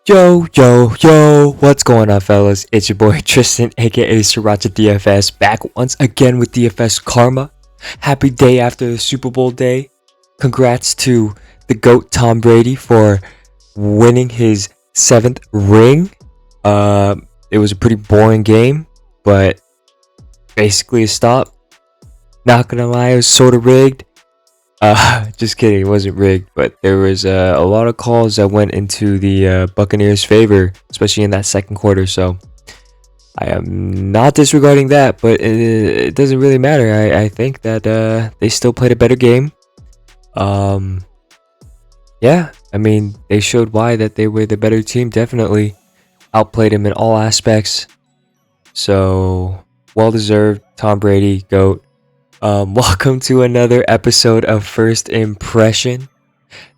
Yo, what's going on, fellas? It's your boy Tristan, aka SrirachaDFS, back once again with DFS Karma. Happy day after the Super Bowl day. Congrats to the GOAT Tom Brady for winning his 7th ring. It was a pretty boring game, but basically a stop. Not gonna lie, it was sort of rigged. Just kidding, it wasn't rigged, but there was a lot of calls that went into the Buccaneers' favor, especially in that second quarter. So I am not disregarding that, but it doesn't really matter. I think that they still played a better game. Yeah, I mean, they showed why that they were the better team. Definitely outplayed him in all aspects. So well deserved, Tom Brady, GOAT. Welcome to another episode of First Impression.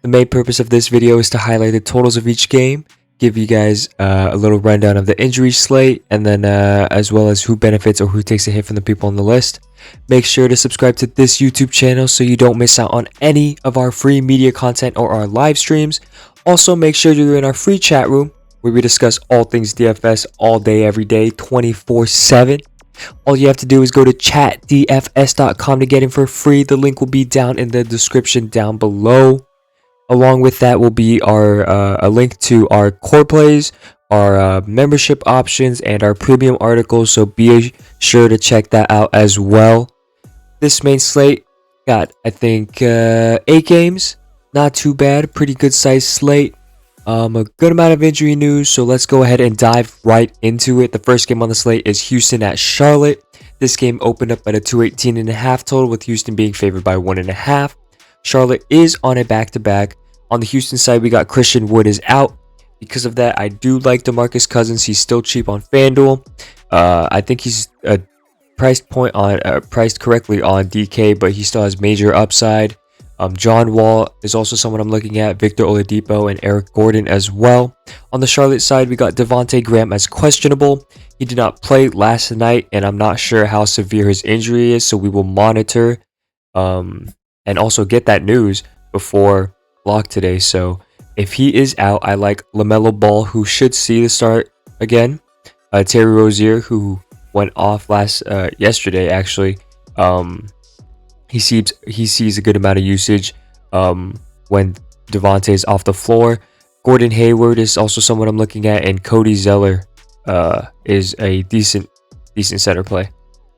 The main purpose of this video is to highlight the totals of each game, give you guys a little rundown of the injury slate, and then as well as who benefits or who takes a hit from the people on the list. Make sure to subscribe to this YouTube channel so you don't miss out on any of our free media content or our live streams. Also, make sure you're in our free chat room where we discuss all things DFS all day, every day, 24/7. All you have to do is go to chatdfs.com to get in for free. The link will be down in the description down below. Along with that will be our a link to our core plays, our membership options, and our premium articles. So be sure to check that out as well. This main slate got, I think, 8 games. Not too bad. Pretty good size slate. A good amount of injury news, so let's go ahead and dive right into it. The first game on the slate is Houston at Charlotte. This game opened up at a 218.5 total, with Houston being favored by 1.5. Charlotte is on a back-to-back. On the Houston side, we got Christian Wood is out. Because of that, I do like DeMarcus Cousins. He's still cheap on FanDuel. I think he's priced correctly on DK, but he still has major upside. John Wall is also someone I'm looking at, Victor Oladipo, and Eric Gordon as well. On the Charlotte side, we got Devontae Graham as questionable. He did not play last night, and I'm not sure how severe his injury is, so we will monitor and also get that news before lock today. So if he is out, I like LaMelo Ball, who should see the start again. Terry Rozier, who went off yesterday, actually. He sees a good amount of usage when Devontae is off the floor. Gordon Hayward is also someone I'm looking at, and Cody Zeller is a decent center play.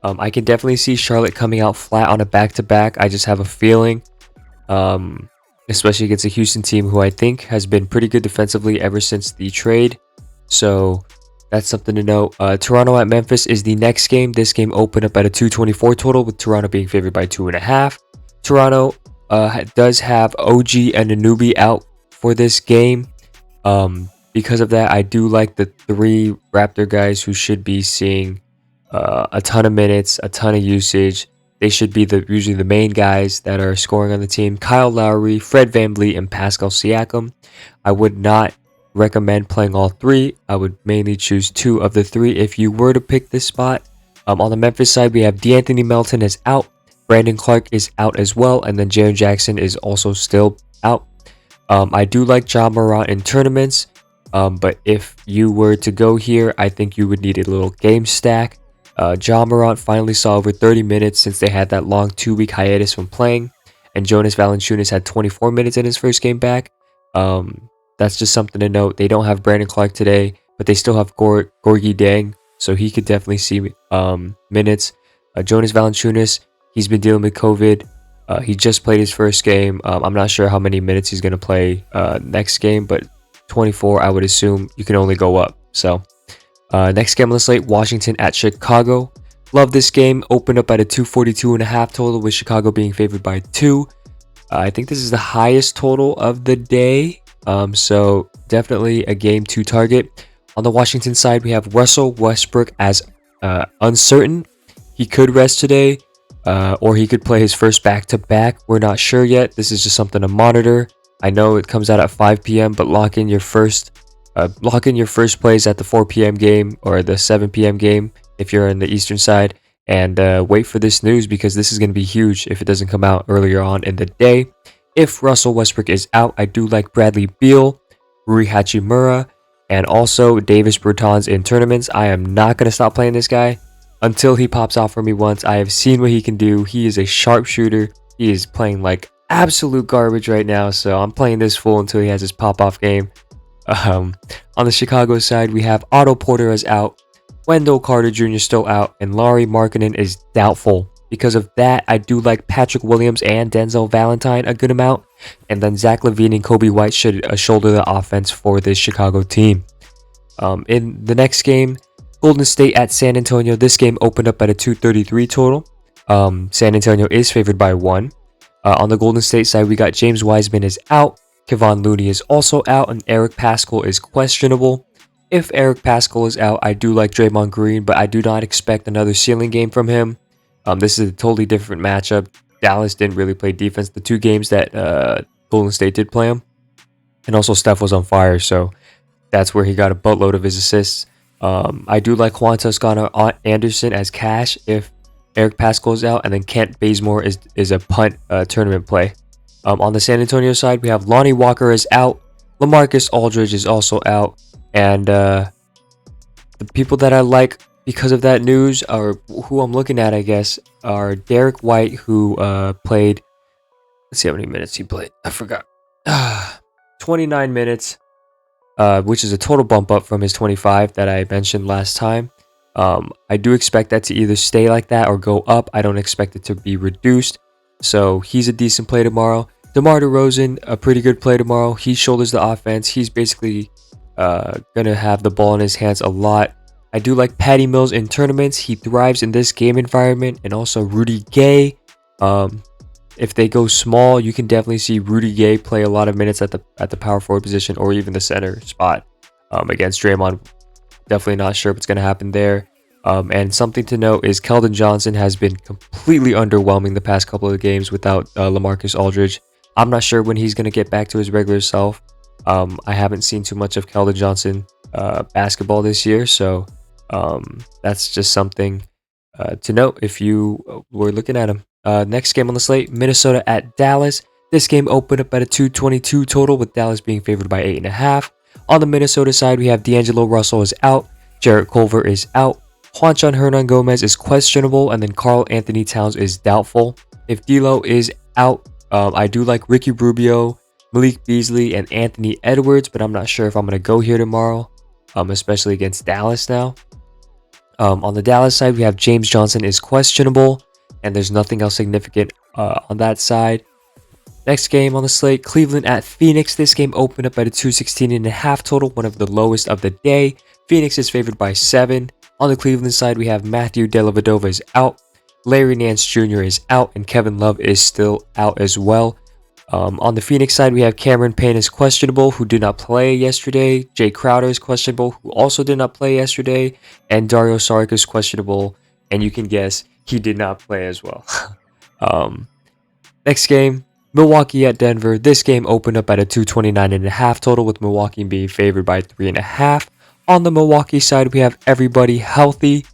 I can definitely see Charlotte coming out flat on a back-to-back. I just have a feeling, especially against a Houston team who I think has been pretty good defensively ever since the trade. So that's something to note. Toronto at Memphis is the next game. This game opened up at a 224 total, with Toronto being favored by 2.5. Toronto does have OG and Anunoby out for this game. Because of that, I do like the 3 Raptor guys who should be seeing a ton of minutes, a ton of usage. They should be usually the main guys that are scoring on the team. Kyle Lowry, Fred VanVleet, and Pascal Siakam. I would not recommend playing all 3. I would mainly choose 2 of the 3 if you were to pick this spot. On the Memphis side, we have DeAnthony Melton is out, Brandon Clark is out as well, and then Jaren Jackson is also still out. I do like Ja Morant in tournaments, but if you were to go here, I think you would need a little game stack. Ja Morant finally saw over 30 minutes since they had that long 2-week hiatus from playing, and Jonas Valanciunas had 24 minutes in his first game back. That's just something to note. They don't have Brandon Clark today, but they still have Gorgui Dieng, so he could definitely see minutes. Jonas Valanciunas, he's been dealing with COVID. He just played his first game. I'm not sure how many minutes he's going to play next game, but 24, I would assume you can only go up. So next game on the slate, Washington at Chicago. Love this game. Opened up at a 242.5 total, with Chicago being favored by 2. I think this is the highest total of the day. So definitely a game to target. On the Washington side, we have Russell Westbrook as uncertain. He could rest today, or he could play his first back-to-back. We're not sure yet. This is just something to monitor. I know it comes out at 5 p.m., but lock in your first plays at the 4 p.m. game or the 7 p.m. game if you're in the Eastern side, and wait for this news, because this is going to be huge if it doesn't come out earlier on in the day. If Russell Westbrook is out, I do like Bradley Beal, Rui Hachimura, And also Davis Bertans in tournaments. I am not going to stop playing this guy until he pops out for me once. I have seen what he can do. He is a sharpshooter. He is playing like absolute garbage right now. So I'm playing this full until he has his pop-off game. On the Chicago side, we have Otto Porter is out. Wendell Carter Jr. still out. And Lauri Markkanen is doubtful. Because of that, I do like Patrick Williams and Denzel Valentine a good amount. And then Zach LaVine and Kobe White should shoulder the offense for this Chicago team. In the next game, Golden State at San Antonio. This game opened up at a 233 total. San Antonio is favored by 1. On the Golden State side, we got James Wiseman is out. Kevon Looney is also out. And Eric Paschall is questionable. If Eric Paschall is out, I do like Draymond Green, but I do not expect another ceiling game from him. This is a totally different matchup. Dallas didn't really play defense the 2 games that Golden State did play him. And also Steph was on fire, so that's where he got a buttload of his assists. I do like Juan Toscano Anderson as cash if Eric Paschall is out. And then Kent Bazemore is a punt tournament play. On the San Antonio side, we have Lonnie Walker is out. LaMarcus Aldridge is also out. And the people that I like because of that news, or who I'm looking at, I guess, are Derek White, who played, let's see how many minutes he played. I forgot. 29 minutes, which is a total bump up from his 25 that I mentioned last time. I do expect that to either stay like that or go up. I don't expect it to be reduced. So he's a decent play tomorrow. DeMar DeRozan, a pretty good play tomorrow. He shoulders the offense. He's basically going to have the ball in his hands a lot. I do like Patty Mills in tournaments. He thrives in this game environment. And also Rudy Gay. If they go small, you can definitely see Rudy Gay play a lot of minutes at the power forward position or even the center spot against Draymond. Definitely not sure what's going to happen there. And something to note is Keldon Johnson has been completely underwhelming the past couple of games without LaMarcus Aldridge. I'm not sure when he's going to get back to his regular self. I haven't seen too much of Keldon Johnson basketball this year, so that's just something to note if you were looking at him. Next game on the slate, Minnesota at Dallas. This game opened up at a 222 total, with Dallas being favored by 8.5. On the Minnesota side, we have D'Angelo Russell is out, Jarrett Culver is out, Juancho Hernan-Gomez is questionable, and then Karl Anthony Towns is doubtful. If D'Lo is out, I do like Ricky Rubio, Malik Beasley, and Anthony Edwards, but I'm not sure if I'm going to go here tomorrow, especially against Dallas now. On the Dallas side, we have James Johnson is questionable, and there's nothing else significant on that side. Next game on the slate, Cleveland at Phoenix. This game opened up at a 216.5 total, one of the lowest of the day. Phoenix is favored by 7. On the Cleveland side, we have Matthew Dellavedova is out, Larry Nance Jr. is out, and Kevin Love is still out as well. On the Phoenix side, we have Cameron Payne is questionable, who did not play yesterday. Jay Crowder is questionable, who also did not play yesterday. And Dario Saric is questionable, and you can guess he did not play as well. Next game, Milwaukee at Denver. This game opened up at a 229.5 total, with Milwaukee being favored by 3.5. On the Milwaukee side, we have everybody healthy.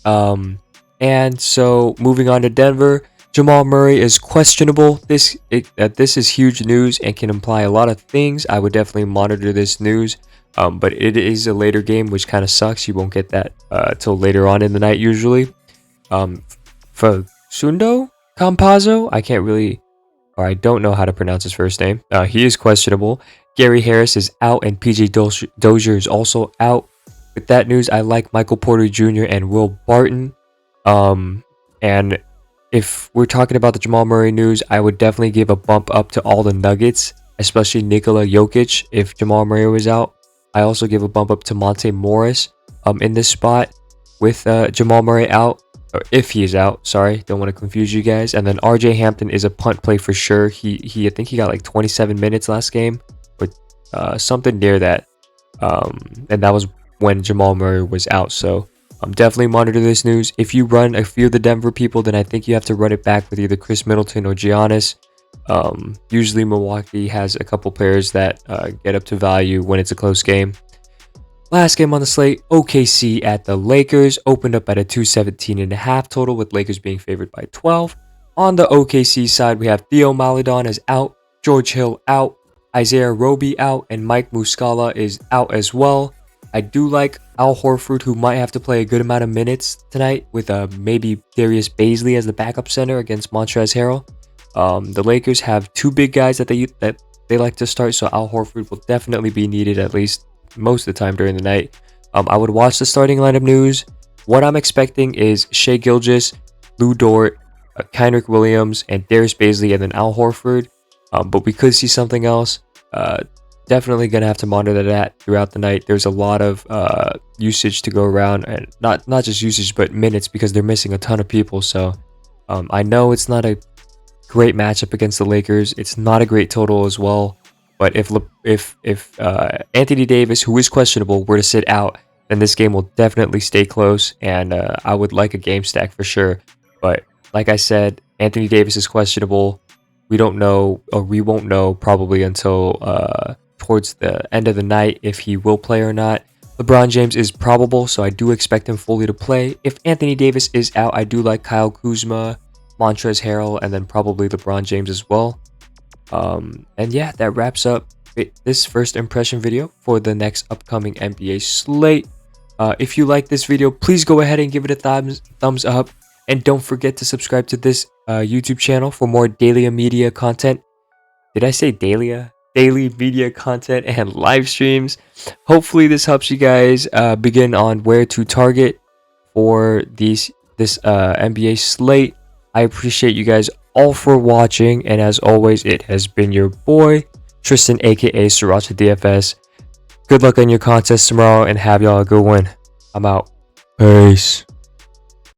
And so moving on to Denver, Jamal Murray is questionable. This is huge news and can imply a lot of things. I would definitely monitor this news, but it is a later game, which kind of sucks. You won't get that till later on in the night usually. For Sundo Campazzo, I don't know how to pronounce his first name. He is questionable. Gary Harris is out, and PJ Dozier is also out. With that news, I like Michael Porter Jr. and Will Barton. And if we're talking about the Jamal Murray news, I would definitely give a bump up to all the Nuggets, especially Nikola Jokic if Jamal Murray was out. I also give a bump up to Monte Morris in this spot with Jamal Murray out, or if he is out, sorry, don't want to confuse you guys. And then RJ Hampton is a punt play for sure. I think he got like 27 minutes last game, or something near that. And that was when Jamal Murray was out, so definitely monitor this news. If you run a few of the Denver people, then I think you have to run it back with either Chris Middleton or Giannis. Usually Milwaukee has a couple players that get up to value when it's a close game. Last game on the slate, OKC at the Lakers, opened up at a 217.5 total, with Lakers being favored by 12. On the OKC side, we have Theo Maledon is out, George Hill out, Isaiah Roby out, and Mike Muscala is out as well. I do like Al Horford, who might have to play a good amount of minutes tonight with maybe Darius Bazley as the backup center against Montrezl Harrell. The Lakers have two big guys that they like to start, so Al Horford will definitely be needed at least most of the time during the night. I would watch the starting lineup news. What I'm expecting is Shai Gilgeous, Lou Dort, Kenrich Williams, and Darius Bazley, and then Al Horford. But we could see something else. Definitely gonna have to monitor that throughout the night. There's a lot of usage to go around, and not just usage but minutes, because they're missing a ton of people. So I know it's not a great matchup against the Lakers. It's not a great total as well. But if Anthony Davis, who is questionable, were to sit out, then this game will definitely stay close, and I would like a game stack for sure. But like I said, Anthony Davis is questionable. We don't know, or we won't know probably until towards the end of the night if he will play or not. LeBron James is probable, so I do expect him fully to play. If Anthony Davis is out, I do like Kyle Kuzma, Montrezl Harrell, and then probably LeBron James as well. And yeah, that wraps up this first impression video for the next upcoming NBA slate. If you like this video, please go ahead and give it a thumbs up, and don't forget to subscribe to this YouTube channel for more daily media content. Did I say daily media content and live streams? Hopefully this helps you guys begin on where to target for this NBA slate. I appreciate you guys all for watching, and as always, it has been your boy Tristan, aka SrirachaDFS. Good luck on your contest tomorrow, and have y'all a good one. I'm out. Peace.